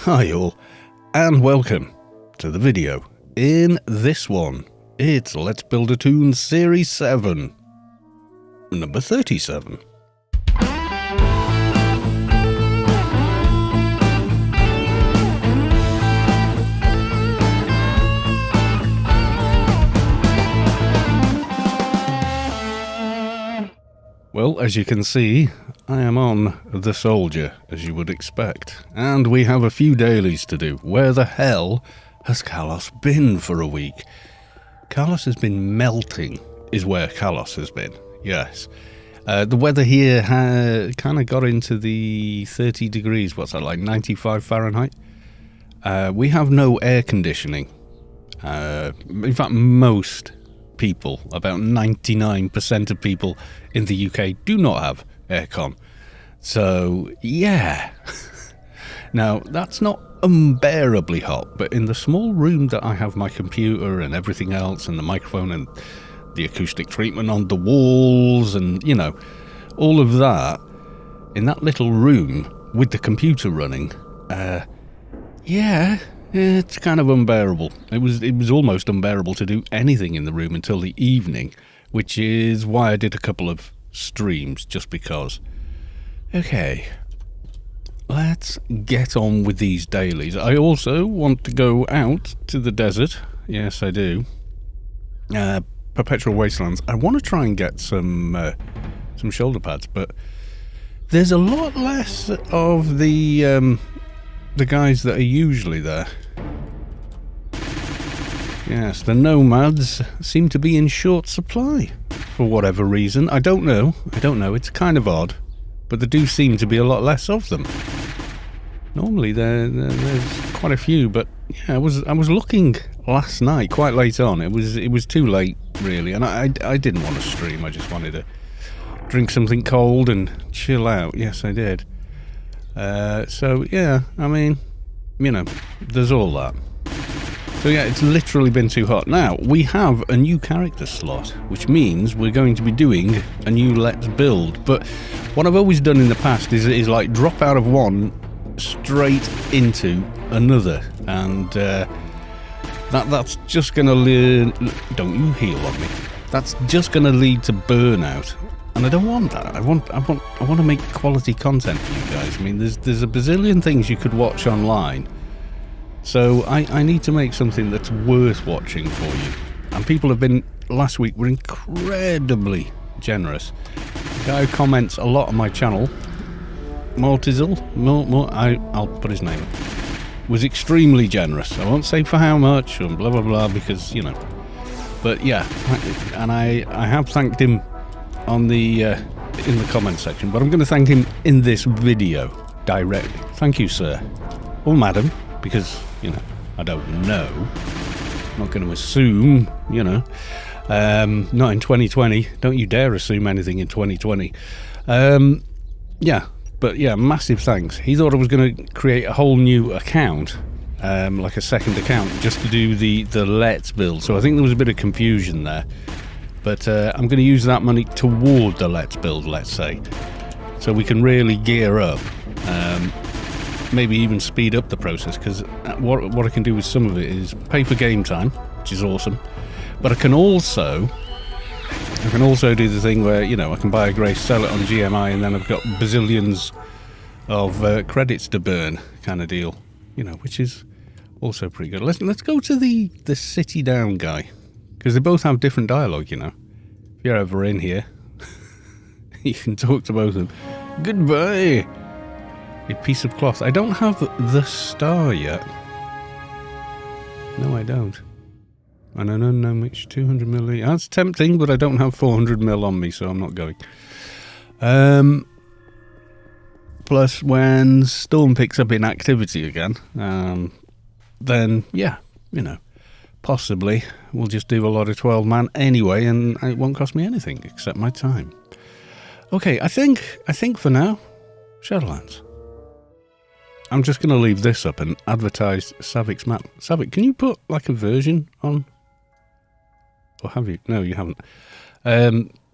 Hi all, and welcome to the video. In this one, it's Let's Build a T00n Series 7, number 37. Well, as you can see, I am on the Soldier, as you would expect, and we have a few dailies to do. Where the hell has Carlos been for a week? Carlos has been melting, is where Carlos has been, yes. The weather here kind of got into the 30 degrees, what's that, like 95 Fahrenheit? We have no air conditioning. In fact, most people, about 99% of people in the UK do not have aircon. So, yeah. Now, that's not unbearably hot, but in the small room that I have my computer and everything else, and the microphone and the acoustic treatment on the walls, and, you know, all of that, in that little room with the computer running, yeah, it's kind of unbearable. It was almost unbearable to do anything in the room until the evening, which is why I did a couple of streams, just because. Okay, let's get on with these dailies. I also want to go out to the desert. Yes, I do. Perpetual Wastelands. I want to try and get some shoulder pads, but there's a lot less of the guys that are usually there. Yes, the nomads seem to be in short supply for whatever reason. I don't know. It's kind of odd, but there do seem to be a lot less of them. Normally there's quite a few, but yeah, I was looking last night, quite late on. It was too late really, and I didn't want to stream. I just wanted to drink something cold and chill out. Yes, I did. So yeah, I mean, you know, there's all that. So yeah, it's literally been too hot. Now, we have a new character slot, which means we're going to be doing a new Let's Build. But what I've always done in the past is like drop out of one straight into another. And that's just going to lead... Don't you heal on me. That's just going to lead to burnout. And I don't want that. I want to make quality content for you guys. I mean, there's a bazillion things you could watch online. So I need to make something that's worth watching for you. And people have been, last week, were incredibly generous. The guy who comments a lot on my channel, Mortizel, I'll put his name, was extremely generous. I won't say for how much, and blah, blah, blah, because, you know. But yeah, and I have thanked him on the in the comment section, but I'm going to thank him in this video directly. Thank you, sir. Or madam, because, you know, I don't know. I'm not going to assume, you know. Not in 2020. Don't you dare assume anything in 2020. Yeah, but yeah, massive thanks. He thought I was going to create a whole new account, like a second account, just to do the Let's Build. So I think there was a bit of confusion there. But I'm going to use that money toward the Let's Build, let's say. So we can really gear up. Maybe even speed up the process, because what I can do with some of it is pay for game time, which is awesome. But I can also do the thing where, you know, I can buy a Grace, sell it on GMI, and then I've got bazillions of credits to burn, kind of deal. You know, which is also pretty good. Let's go to the City Down guy. Because they both have different dialogue, you know. If you're ever in here, you can talk to both of them. Goodbye, a piece of cloth. I don't have the star yet. No, I don't. And an unknown mix, 200 ml. That's tempting, but I don't have 400 ml on me, so I'm not going. Plus, when Storm picks up in activity again, then, yeah, you know. Possibly, we'll just do a lot of 12-man anyway, and it won't cost me anything except my time. Okay, I think for now, Shadowlands. I'm just going to leave this up and advertise Savik's map. Savik, can you put like a version on? Or have you? No, you haven't.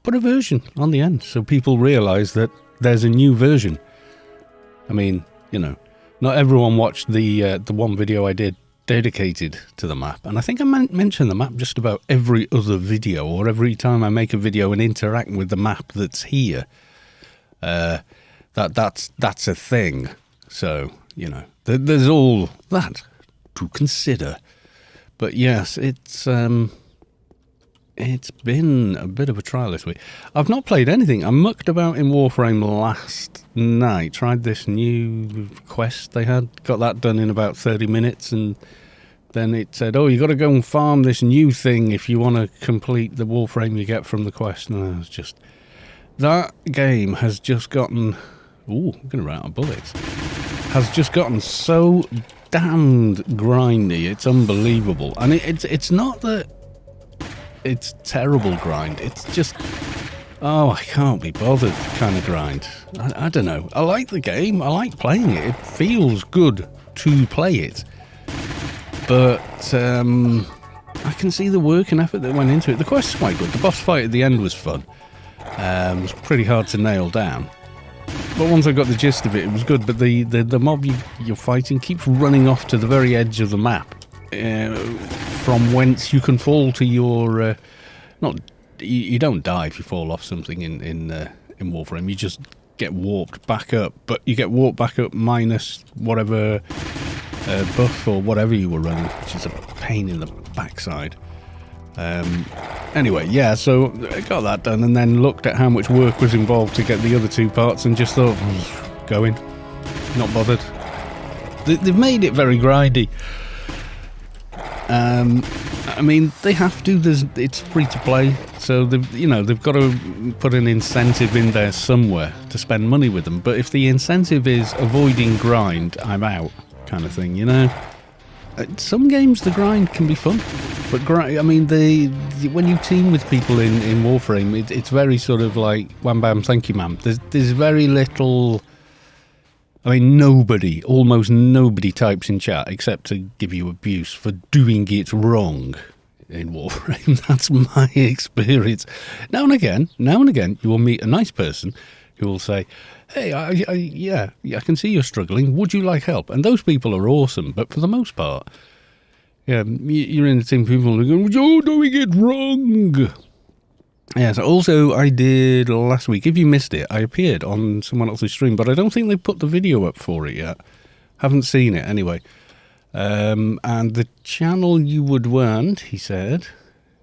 Put a version on the end so people realise that there's a new version. I mean, you know, not everyone watched the one video I did dedicated to the map, and I think I mention the map just about every other video, or every time I make a video and interact with the map that's here. That's a thing. So, you know, there's all that to consider. But yes, it's been a bit of a trial this week. I've not played anything. I mucked about in Warframe last night. Tried this new quest they had. Got that done in about 30 minutes, and then it said, oh, you got to go and farm this new thing if you want to complete the Warframe you get from the quest. And I was just... That game has just gotten... Ooh, I'm going to run out of bullets. Has just gotten so damned grindy. It's unbelievable. And it's not that it's terrible grind. It's just... Oh, I can't be bothered kind of grind. I don't know. I like the game. I like playing it. It feels good to play it. But I can see the work and effort that went into it. The quest's quite good. The boss fight at the end was fun. It was pretty hard to nail down. But once I got the gist of it, it was good. But the mob you're fighting keeps running off to the very edge of the map, from whence you can fall to your... You don't die if you fall off something in Warframe. You just get warped back up. But you get warped back up minus whatever... buff or whatever you were running, which is a pain in the backside. Anyway, yeah, so I got that done and then looked at how much work was involved to get the other two parts and just thought, going, not bothered. They've made it very grindy. I mean, they have to. It's free to play, so they've got to put an incentive in there somewhere to spend money with them. But if the incentive is avoiding grind, I'm out. Kind of thing, you know. Some games the grind can be fun, but I mean, when you team with people in Warframe, it's very sort of like wham bam thank you ma'am. There's very little. I mean, almost nobody types in chat except to give you abuse for doing it wrong in Warframe. That's my experience. Now and again, you will meet a nice person who will say, hey, I can see you're struggling. Would you like help? And those people are awesome. But for the most part, yeah, you're in the team people who go, you're doing it wrong. Yes, also I did last week. If you missed it, I appeared on someone else's stream, but I don't think they've put the video up for it yet. Haven't seen it anyway. And the channel you would want, he said,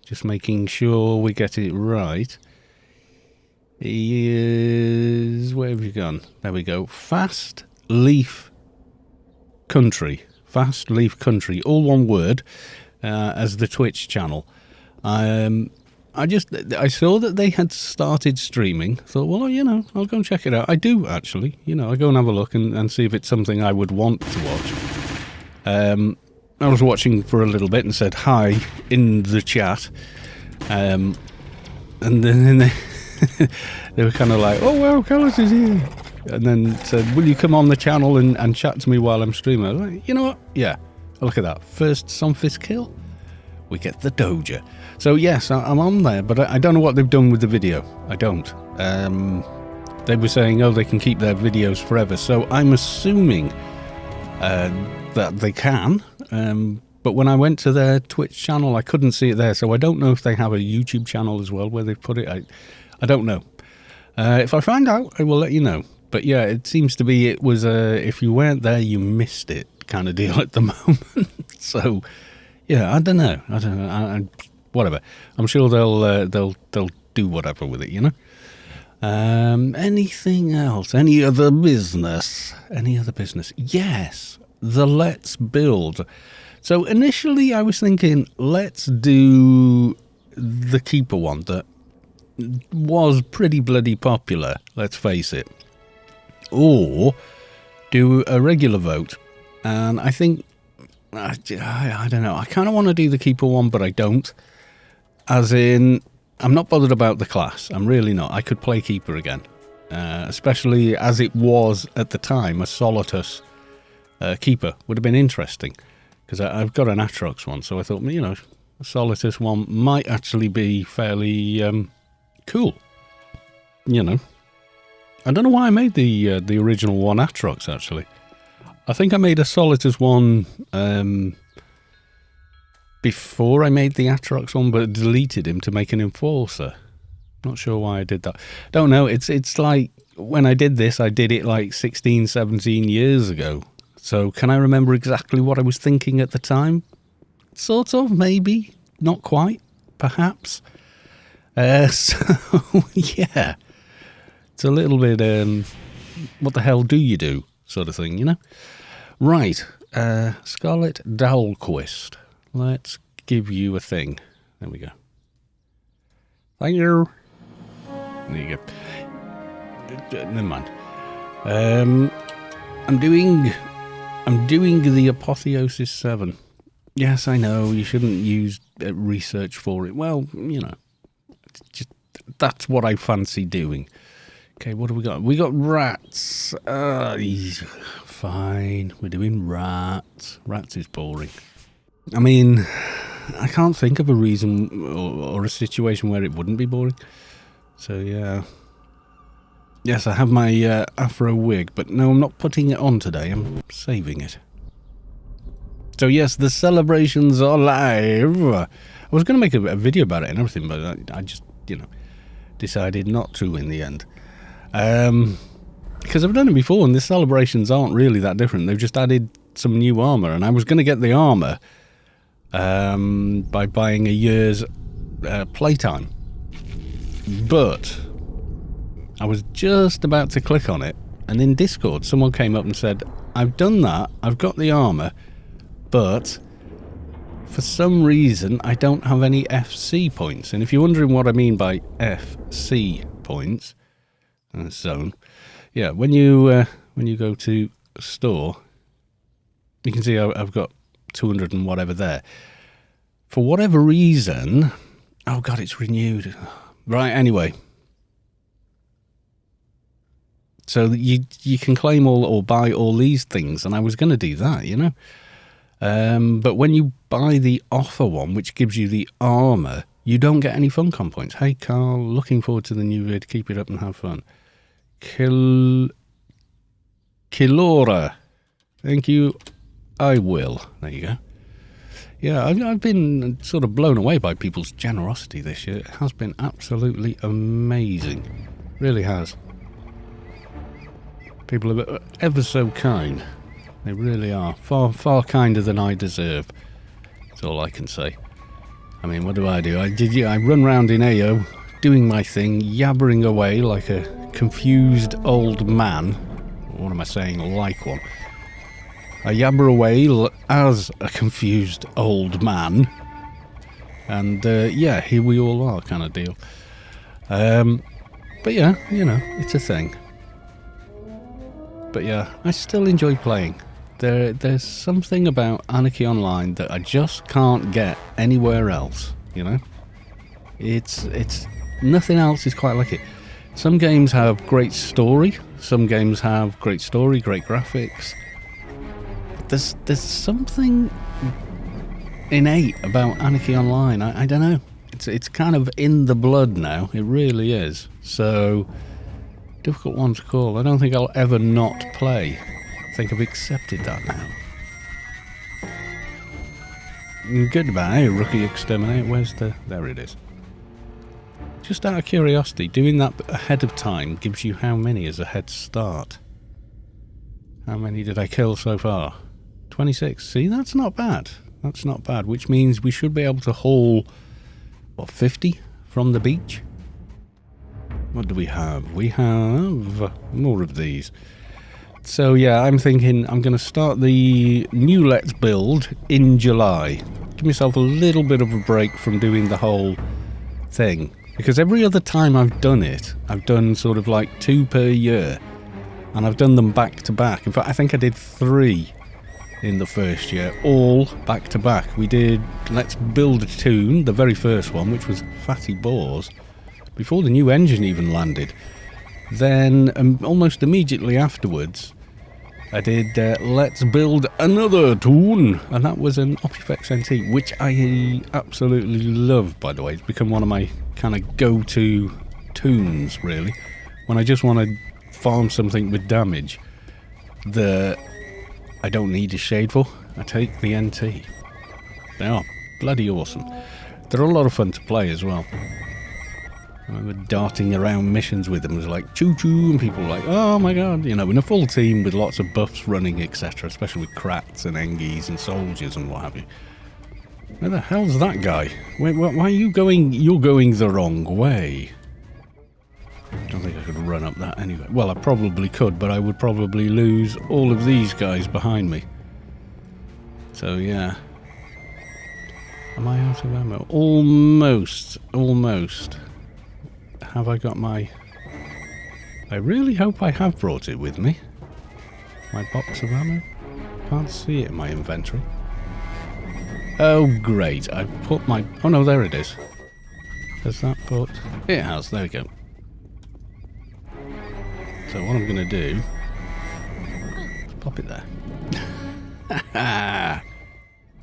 just making sure we get it right, is, where have you gone? There we go. Fast Leaf Country, all one word, as the Twitch channel. I saw that they had started streaming. Thought, well, you know, I'll go and check it out. I do actually, you know, I go and have a look and see if it's something I would want to watch. I was watching for a little bit and said hi in the chat, and then they were kind of like, oh, well, Carlos is here. And then said, will you come on the channel and chat to me while I'm streaming? I was like, you know what? Yeah. Look at that. First Sunfist kill, we get the Doja. So, yes, I'm on there, but I don't know what they've done with the video. I don't. They were saying, oh, they can keep their videos forever. So I'm assuming that they can. But when I went to their Twitch channel, I couldn't see it there. So I don't know if they have a YouTube channel as well where they've put it. I don't know. If I find out, I will let you know. But yeah, it seems to be it was if you weren't there, you missed it kind of deal at the moment. So yeah, I don't know. Whatever. I'm sure they'll do whatever with it, you know. Anything else? Any other business? Yes, the Let's Build. So initially, I was thinking, let's do the Keeper one that was pretty bloody popular, let's face it, or do a regular vote. And I think, I don't know, I kind of want to do the Keeper one, but I don't. As in, I'm not bothered about the class. I'm really not. I could play Keeper again, especially as it was at the time. A Solitus Keeper would have been interesting, because I've got an Atrox one, so I thought, you know, a Solitus one might actually be fairly cool. You know, I don't know why I made the original one Atrox, actually. I think I made a Solitus one before I made the Atrox one, but deleted him to make an Enforcer. Not sure why I did that. Don't know. It's like when I did this, I did it like 16, 17 years ago. So can I remember exactly what I was thinking at the time? Sort of, maybe. Not quite, perhaps. So, yeah. It's a little bit, what the hell do you do sort of thing, you know? Right. Scarlet Dalquist. Let's give you a thing. There we go. Thank you. There you go. Never mind. I'm doing the Apotheosis 7. Yes, I know, you shouldn't use research for it. Well, you know, just that's what I fancy doing. Okay, what do we got? We got rats. Fine, we're doing rats. Rats is boring. I mean, I can't think of a reason or a situation where it wouldn't be boring. So, yeah. Yes, I have my afro wig, but no, I'm not putting it on today. I'm saving it. So yes, the celebrations are live. I was going to make a video about it and everything, but I just, you know, decided not to in the end. Because I've done it before, and the celebrations aren't really that different. They've just added some new armor, and I was going to get the armor by buying a year's playtime. But I was just about to click on it, and in Discord, someone came up and said, I've done that, I've got the armor, but for some reason I don't have any FC points. And if you're wondering what I mean by FC points, zone, yeah, when you go to store, you can see I've got 200 and whatever there. For whatever reason, oh god, it's renewed. Right, anyway. So you can claim all or buy all these things, and I was going to do that, you know. But when you buy the offer one, which gives you the armor, you don't get any Funcom points. Hey Carl, looking forward to the new vid. Keep it up and have fun. Kilora, thank you. I will. There you go. Yeah, I've been sort of blown away by people's generosity this year. It has been absolutely amazing. Really has. People are ever so kind. They really are. Far, far kinder than I deserve. That's all I can say. I mean, what do? I run around in AO, doing my thing, yabbering away like a confused old man. What am I saying? Like one. I yabber away as a confused old man. And, yeah, here we all are kind of deal. But yeah, you know, it's a thing. But yeah, I still enjoy playing. There's something about Anarchy Online that I just can't get anywhere else, you know? It's nothing else is quite like it. Some games have great story, some games have great story, great graphics. There's something innate about Anarchy Online. I don't know. It's kind of in the blood now. It really is. So difficult one to call. I don't think I'll ever not play. I think I've accepted that now. Goodbye, Rookie Exterminator. Where's the... There it is. Just out of curiosity, doing that ahead of time gives you how many as a head start? How many did I kill so far? 26. See, that's not bad. That's not bad, which means we should be able to haul, what, 50 from the beach? What do we have? We have more of these. So yeah, I'm thinking I'm going to start the new Let's Build in July. Give myself a little bit of a break from doing the whole thing. Because every other time I've done it, I've done sort of like 2 per year. And I've done them back to back. In fact, I think I did 3 in the first year, all back to back. We did Let's Build a Tune, the very first one, which was Fatty Boars, before the new engine even landed. Then almost immediately afterwards, I did Let's Build Another Tune, and that was an Opifex NT, which I absolutely love, by the way. It's become one of my kind of go-to tunes, really. When I just want to farm something with damage, the I don't need a shadeful. I take the NT. They are bloody awesome. They're a lot of fun to play as well. I remember darting around missions with them. It was like choo-choo, and people were like, oh my god, you know, in a full team with lots of buffs running, etc., especially with Krats and Engies and soldiers and what have you. Where the hell's that guy? Wait, why are you going? You're going the wrong way. I don't think I could run up that anyway. Well, I probably could, but I would probably lose all of these guys behind me. So, yeah. Am I out of ammo? Almost. Almost. Have I got my... I really hope I have brought it with me. My box of ammo? Can't see it in my inventory. Oh, great. I put my... Oh, no, there it is. Has that put... It has. There we go. So what I'm going to do... is pop it there.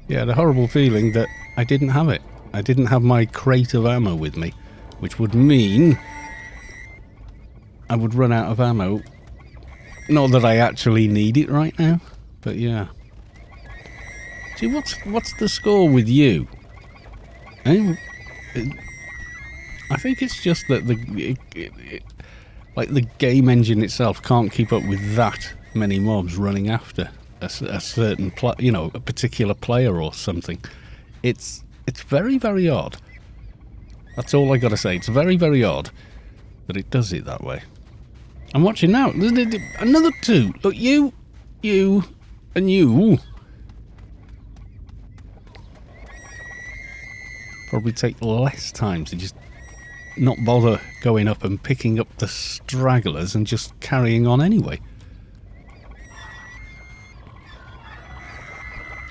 Yeah, the horrible feeling that I didn't have it. I didn't have my crate of ammo with me, which would mean I would run out of ammo. Not that I actually need it right now, but yeah. See, what's the score with you? I think it's just that like the game engine itself can't keep up with that many mobs running after a certain a particular player or something. It's very, very odd. That's all I gotta say. It's very, very odd that it does it that way. I'm watching now. Another two. Look, you, and you. Probably take less time to just not bother going up and picking up the stragglers and just carrying on anyway.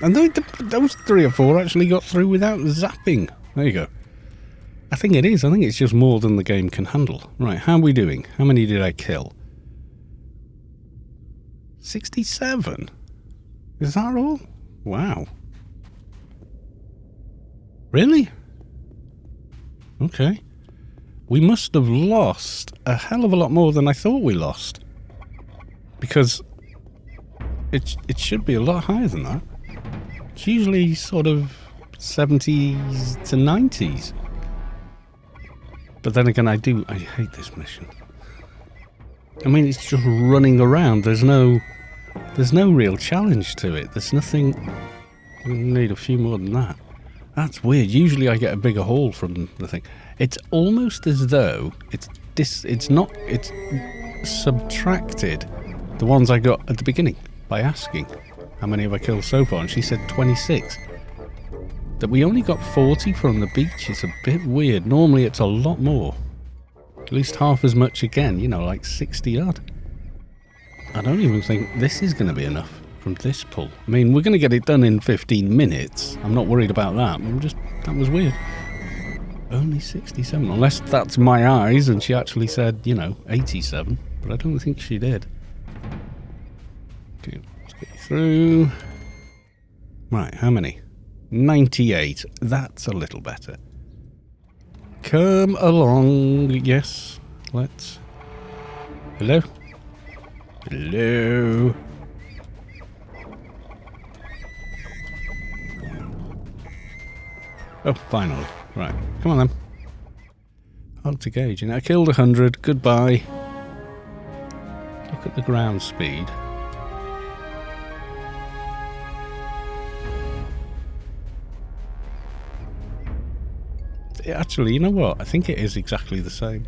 And those 3 or 4 actually got through without zapping. There you go. I think it is. I think it's just more than the game can handle. Right, how are we doing? How many did I kill? 67? Is that all? Wow. Really? Okay. We must have lost a hell of a lot more than I thought we lost. Because it should be a lot higher than that. It's usually sort of 70s to 90s. But then again, I hate this mission. I mean, it's just running around. There's no real challenge to it. There's nothing... We need a few more than that. That's weird. Usually I get a bigger haul from the thing. It's almost as though it's subtracted the ones I got at the beginning by asking how many have I killed so far, and she said 26. That we only got 40 from the beach is a bit weird. Normally it's a lot more. At least half as much again, you know, like 60 odd. I don't even think this is going to be enough from this pull. I mean, we're going to get it done in 15 minutes. I'm not worried about that. That was weird. Only 67, unless that's my eyes and she actually said, you know, 87. But I don't think she did. Okay, let's get through. Right, how many? 98. That's a little better. Come along. Yes. Let's... Hello? Hello? Oh, finally. Right. Come on then. Hard to gauge. I killed 100. Goodbye. Look at the ground speed. Actually, you know what? I think it is exactly the same.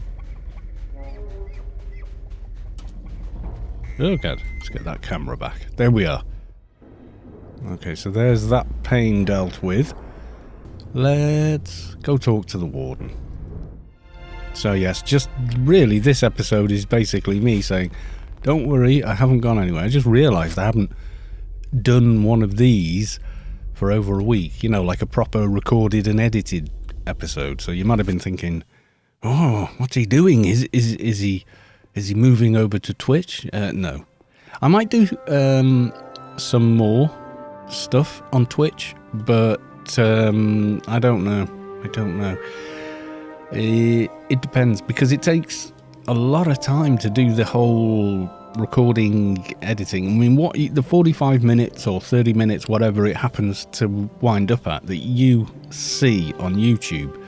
Oh god, let's get that camera back. There we are. Okay, so there's that pain dealt with. Let's go talk to the warden. So yes, just really this episode is basically me saying, don't worry, I haven't gone anywhere. I just realised I haven't done one of these for over a week. You know, like a proper recorded and edited episode. So you might have been thinking, oh, what's he doing? Is he moving over to Twitch? No. I might do some more stuff on Twitch, but I don't know. It depends, because it takes a lot of time to do the whole recording, editing. I mean, what the 45 minutes or 30 minutes, whatever it happens to wind up at, that you see on YouTube,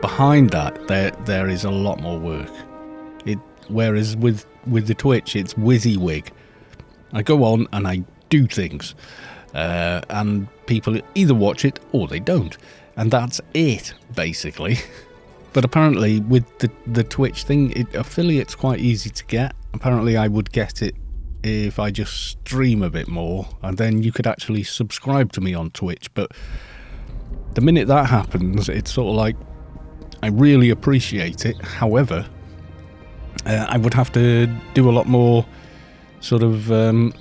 behind that, there is a lot more work. Whereas with the Twitch, it's WYSIWYG. I go on and I do things, and people either watch it or they don't, and that's it, basically. But apparently with the Twitch thing, affiliate's quite easy to get. Apparently I would get it if I just stream a bit more, and then you could actually subscribe to me on Twitch. But the minute that happens, it's sort of like, I really appreciate it. However, I would have to do a lot more sort of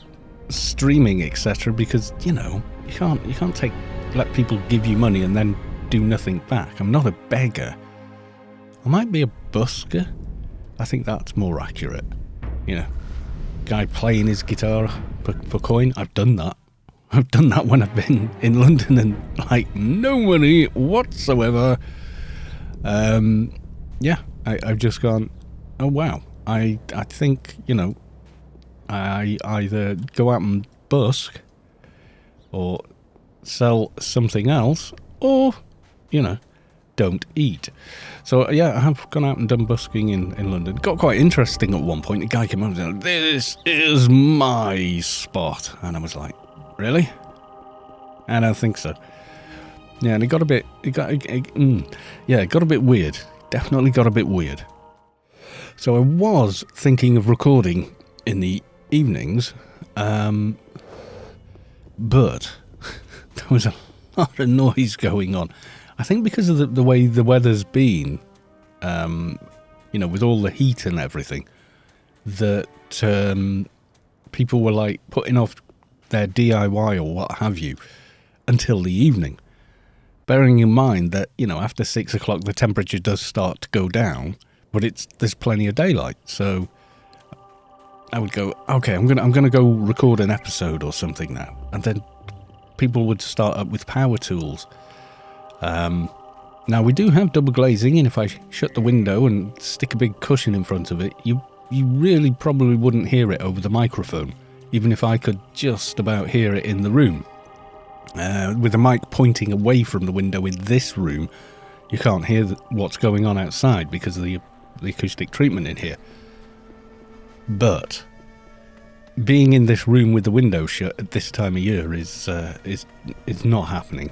streaming, etc., because, you know, you can't let people give you money and then do nothing back. I'm not a beggar. I might be a busker. I think that's more accurate. You know, guy playing his guitar for coin. I've done that. I've done that when I've been in London and, like, no money whatsoever. Yeah, I've just gone, oh wow. I think, you know, I either go out and busk or sell something else, or, you know, don't eat. So yeah, I have gone out and done busking in London. Got quite interesting at one point. A guy came up and said, "This is my spot," and I was like, "Really?" I don't think so. Yeah, and it got a bit weird. Definitely got a bit weird. So I was thinking of recording in the evenings, but there was a lot of noise going on. I think because of the way the weather's been, you know, with all the heat and everything, that people were like putting off their DIY or what have you until the evening. Bearing in mind that, you know, after 6 o'clock the temperature does start to go down, but there's plenty of daylight. So I would go, okay, I'm gonna go record an episode or something now, and then people would start up with power tools. Now we do have double glazing, and if I shut the window and stick a big cushion in front of it, you really probably wouldn't hear it over the microphone, even if I could just about hear it in the room. With the mic pointing away from the window in this room, you can't hear what's going on outside because of the acoustic treatment in here. But being in this room with the window shut at this time of year is not happening.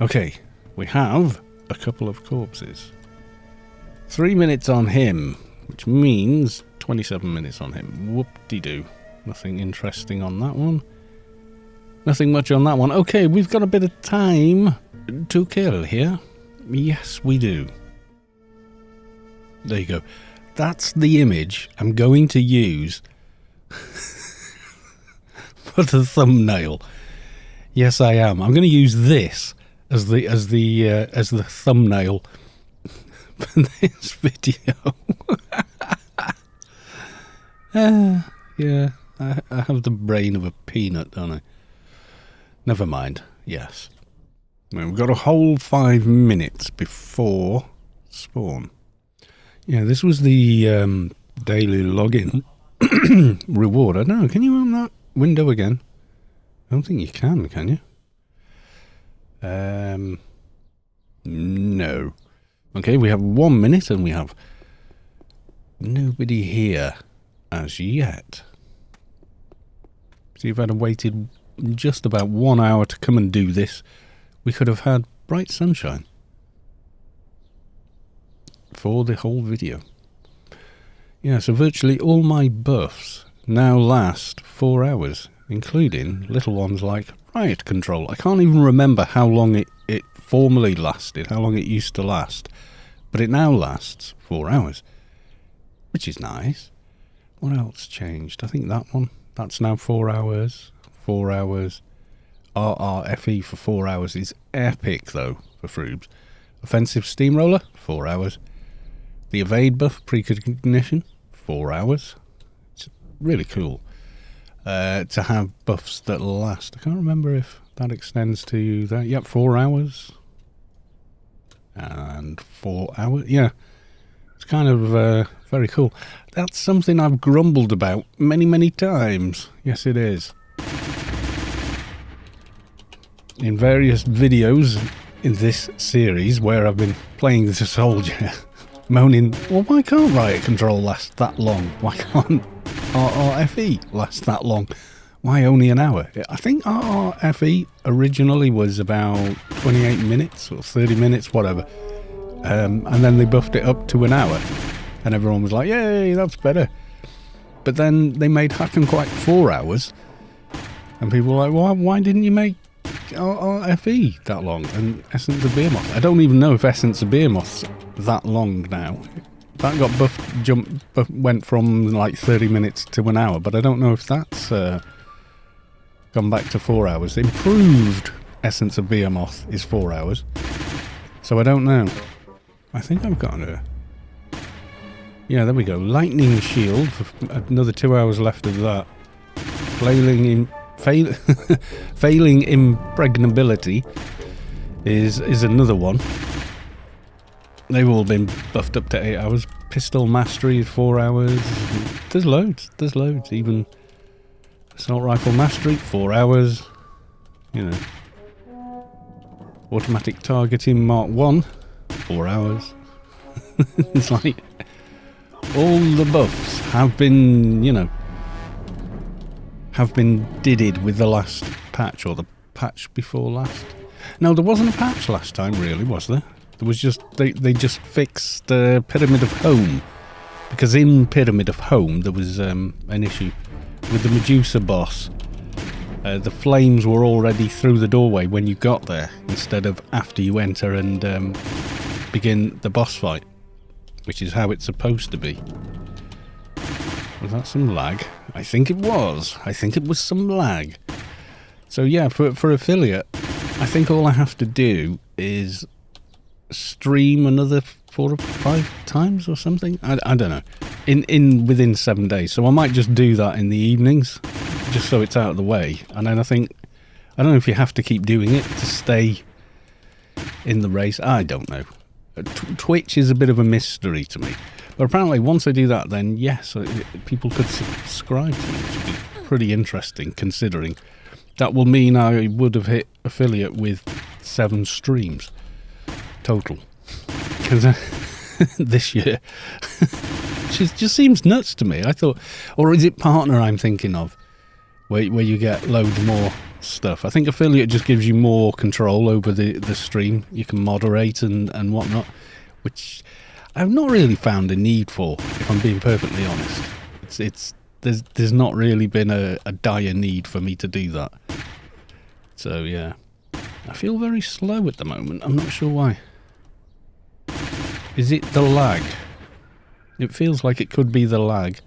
Okay, we have a couple of corpses. 3 minutes on him, which means 27 minutes on him. Whoop-de-doo. Nothing interesting on that one. Nothing much on that one. Okay, we've got a bit of time to kill here. Yes, we do. There you go. That's the image I'm going to use for the thumbnail. Yes, I am. I'm going to use this as the thumbnail for this video. Yeah, I have the brain of a peanut, don't I? Never mind. Yes. Well, we've got a whole 5 minutes before spawn. Yeah, this was the daily login reward. I don't know. Can you open that window again? I don't think you can you? No. Okay, we have 1 minute and we have nobody here as yet. See, if I'd have waited just about 1 hour to come and do this, we could have had bright sunshine for the whole video. Yeah, so virtually all my buffs now last 4 hours, including little ones like riot control. I can't even remember how long it formerly lasted, how long it used to last, but it now lasts 4 hours, which is nice. What else changed? I think that one, that's now 4 hours. 4 hours. RRFE for 4 hours is epic, though, for Froobs. Offensive Steamroller, 4 hours. The Evade buff, Precognition, 4 hours. It's really cool to have buffs that last. I can't remember if that extends to that. Yep, 4 hours. And 4 hours. Yeah, it's kind of Very cool. That's something I've grumbled about many, many times. Yes, it is. In various videos in this series where I've been playing as a soldier, moaning, well, why can't Riot Control last that long? Why can't RRFE last that long? Why only an hour? I think RRFE originally was about 28 minutes or 30 minutes, whatever. And then they buffed it up to an hour. And everyone was like, yay, that's better. But then they made Hack and Quack 4 hours. And people were like, well, why didn't you make RRFE that long? And Essence of Behemoth. I don't even know if Essence of Behemoth's that long now. That got went from like 30 minutes to an hour. But I don't know if that's gone back to 4 hours. Improved Essence of Behemoth is 4 hours. So I don't know. I think I've got her. Yeah, there we go. Lightning Shield for another 2 hours left of that. Failing Impregnability is another one. They've all been buffed up to 8 hours. Pistol Mastery is 4 hours. There's loads. Even Assault Rifle Mastery, 4 hours. You know. Automatic Targeting Mark 1, 4 hours. It's like all the buffs have been, you know, didded with the last patch or the patch before last. No, there wasn't a patch last time, really, was there? There was just they just fixed Pyramid of Home, because in Pyramid of Home there was an issue with the Medusa boss. The flames were already through the doorway when you got there, instead of after you enter and begin the boss fight, which is how it's supposed to be. Was that some lag? I think it was. I think it was some lag. So yeah, for affiliate, I think all I have to do is stream another 4 or 5 times or something. I don't know. Within 7 days. So I might just do that in the evenings, just so it's out of the way. And then I don't know if you have to keep doing it to stay in the race. I don't know. Twitch is a bit of a mystery to me. But apparently once I do that, then yes, people could subscribe to me, which would be pretty interesting, considering that will mean I would have hit affiliate with 7 streams total. Because this year, which just seems nuts to me. I thought, or is it partner I'm thinking of, where you get loads more stuff? I think affiliate just gives you more control over the stream. You can moderate and whatnot, which I've not really found a need for, if I'm being perfectly honest. There's not really been a dire need for me to do that. So yeah, I feel very slow at the moment. I'm not sure why. Is it the lag? It feels like it could be the lag.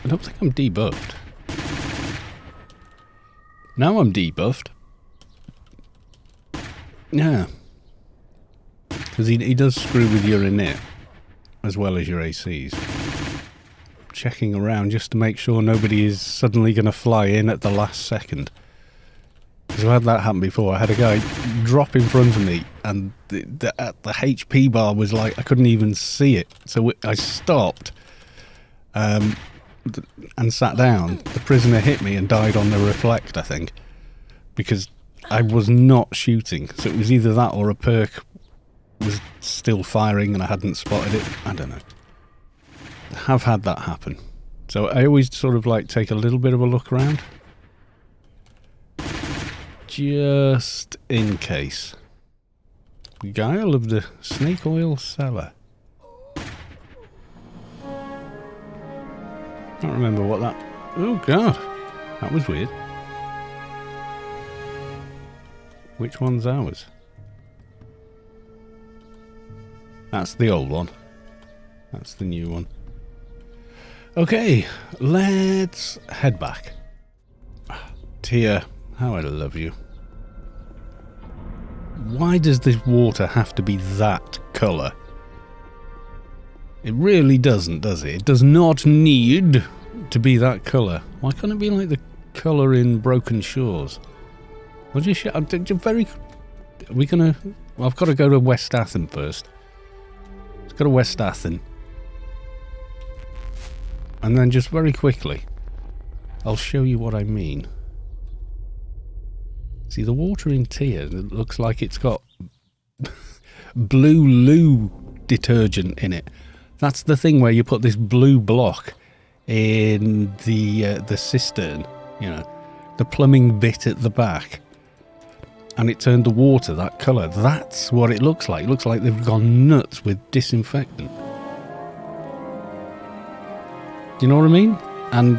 I don't think I'm debuffed. Now I'm debuffed. Yeah. Because he does screw with your init as well as your ACs. Checking around just to make sure nobody is suddenly going to fly in at the last second. Because I've had that happen before. I had a guy drop in front of me and the HP bar was like, I couldn't even see it. So I stopped and sat down. The prisoner hit me and died on the reflect, I think. Because I was not shooting. So it was either that or a perk was still firing and I hadn't spotted it. I don't know. I have had that happen. So I always sort of like take a little bit of a look around. Just in case. Guile of the Snake Oil Cellar. Can't remember what that... Oh god, that was weird. Which one's ours? That's the old one. That's the new one. Okay, let's head back. Tia, how I love you. Why does this water have to be that colour? It really doesn't, does it? It does not need to be that colour. Why can't it be like the colour in Broken Shores? I'll just very... Are we gonna... Well, I've got to go to West Athen first. Let's go to West Athen. And then just very quickly, I'll show you what I mean. See, the water in Tia, it looks like it's got blue loo detergent in it. That's the thing where you put this blue block in the cistern, you know, the plumbing bit at the back, and it turned the water that colour. That's what it looks like. It looks like they've gone nuts with disinfectant. Do you know what I mean? And,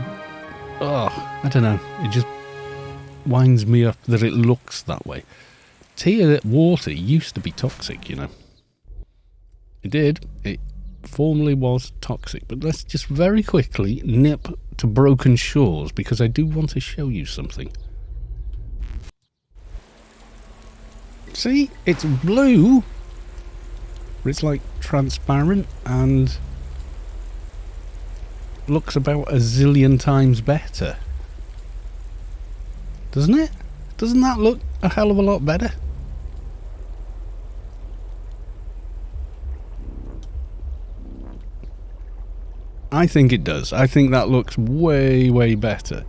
oh, I don't know. It just winds me up that it looks that way. Tia water used to be toxic, you know. It did. It formerly was toxic. But let's just very quickly nip to Broken Shores, because I do want to show you something. See? It's blue. But it's like transparent and looks about a zillion times better. Doesn't it? Doesn't that look a hell of a lot better? I think it does. I think that looks way, way better.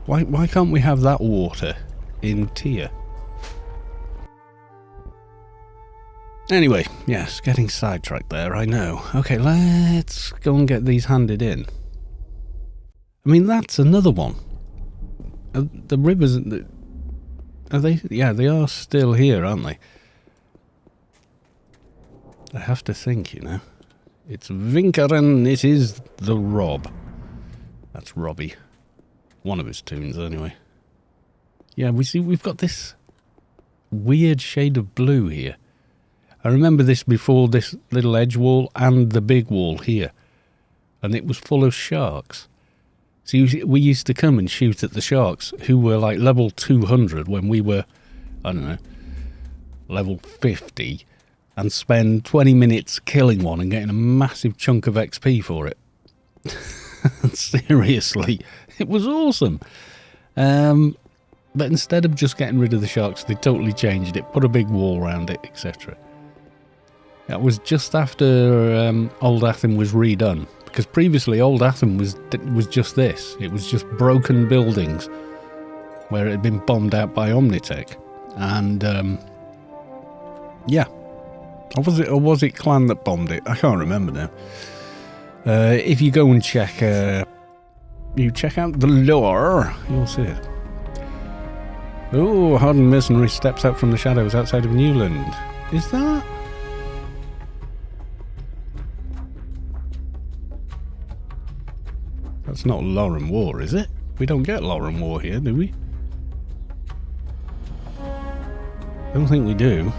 Why can't we have that water in Tia? Anyway, yes, getting sidetracked there, I know. Okay, let's go and get these handed in. I mean, that's another one. The rivers, are they? Yeah, they are still here, aren't they? I have to think, you know. It's Vinkeren, it is the Rob. That's Robbie. One of his tunes, anyway. Yeah, we've got this weird shade of blue here. I remember this before this little edge wall and the big wall here. And it was full of sharks. So we used to come and shoot at the sharks who were like level 200 when we were, I don't know, level 50, and spend 20 minutes killing one and getting a massive chunk of XP for it. Seriously, it was awesome. But instead of just getting rid of the sharks, they totally changed it, put a big wall around it, etc. That was just after Old Athens was redone. Because previously Old Athens was just this. It was just broken buildings where it had been bombed out by Omnitech. And, yeah. Or was it Clan that bombed it? I can't remember now. If you go and check out the lore, you'll see it. Oh, hardened mercenary steps out from the shadows outside of Newland. Is that? That's not Lauren War, is it? We don't get Lauren War here, do we? Don't think we do.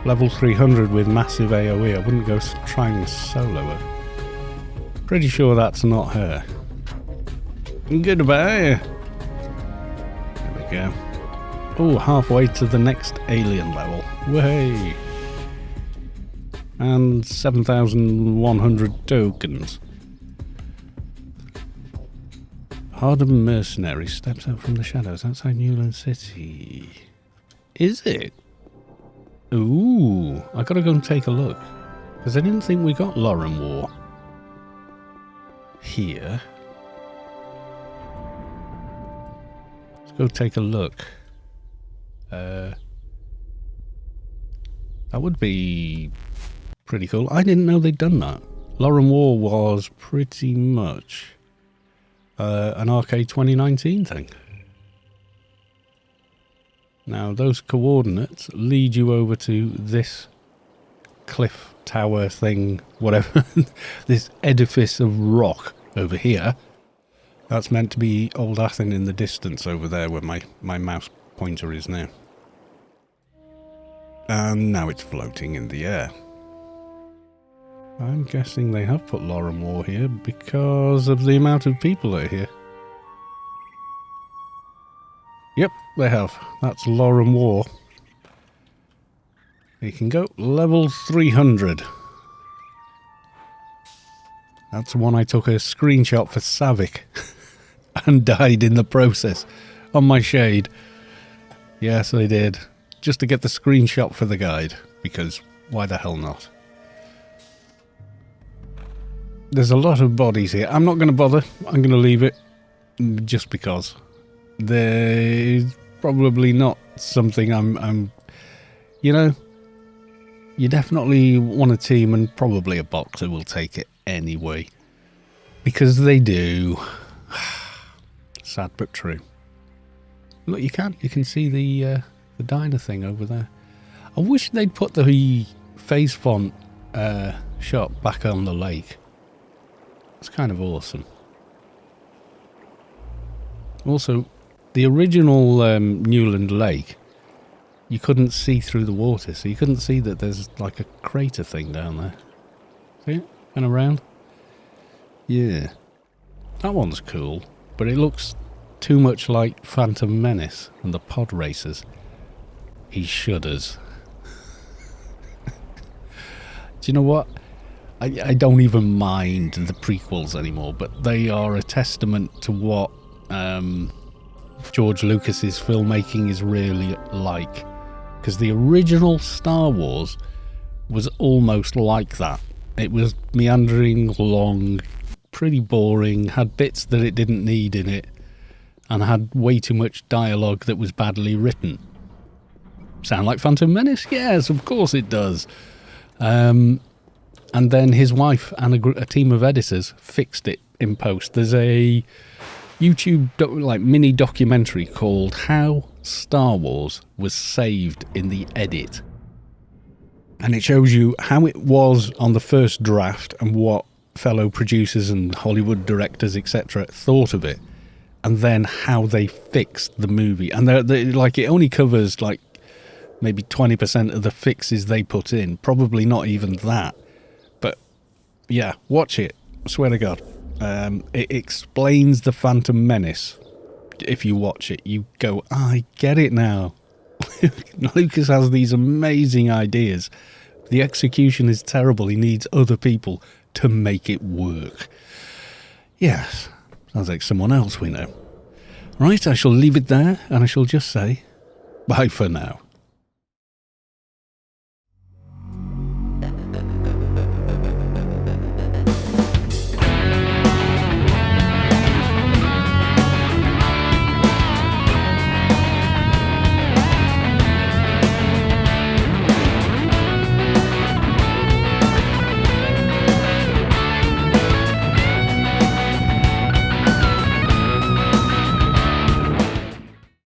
Level 300 with massive AoE. I wouldn't go trying to solo her. Pretty sure that's not her. Goodbye. There we go. Oh, halfway to the next alien level. Way. And 7,100 tokens. Hardened mercenary steps out from the shadows outside Newland City. Is it? Ooh, I gotta go and take a look. Because I didn't think we got Lauren War here. Let's go take a look. That would be pretty cool. I didn't know they'd done that. Lauren War was pretty much an Arcade 2019 thing. Now those coordinates lead you over to this cliff tower thing, whatever, this edifice of rock over here. That's meant to be Old Athens in the distance over there where my mouse pointer is now. And now it's floating in the air. I'm guessing they have put Lauren War here because of the amount of people that are here. Yep, they have. That's Lauren War. You can go level 300. That's the one I took a screenshot for Savick and died in the process on my shade. Yes, I did. Just to get the screenshot for the guide, because why the hell not? There's a lot of bodies here. I'm not going to bother. I'm going to leave it just because. There's probably not something I'm you know, you definitely want a team, and probably a boxer will take it anyway. Because they do. Sad but true. Look, you can see the diner thing over there. I wish they'd put the face font shot back on the lake. It's kind of awesome. Also, the original Newland Lake, you couldn't see through the water, so you couldn't see that there's like a crater thing down there. See it? Going around? Yeah. That one's cool, but it looks too much like Phantom Menace and the pod racers. He shudders. Do you know what? I don't even mind the prequels anymore, but they are a testament to what George Lucas's filmmaking is really like. Because the original Star Wars was almost like that. It was meandering, long, pretty boring, had bits that it didn't need in it, and had way too much dialogue that was badly written. Sound like Phantom Menace? Yes, of course it does. And then his wife and a team of editors fixed it in post. There's a YouTube mini documentary called How Star Wars Was Saved in the Edit. And it shows you how it was on the first draft and what fellow producers and Hollywood directors, etc., thought of it. And then how they fixed the movie. And it only covers maybe 20% of the fixes they put in. Probably not even that. But yeah, watch it. I swear to God. It explains the Phantom Menace. If you watch it, you go, I get it now. Lucas has these amazing ideas. The execution is terrible. He needs other people to make it work. Yes, sounds like someone else we know. Right, I shall leave it there, and I shall just say bye for now.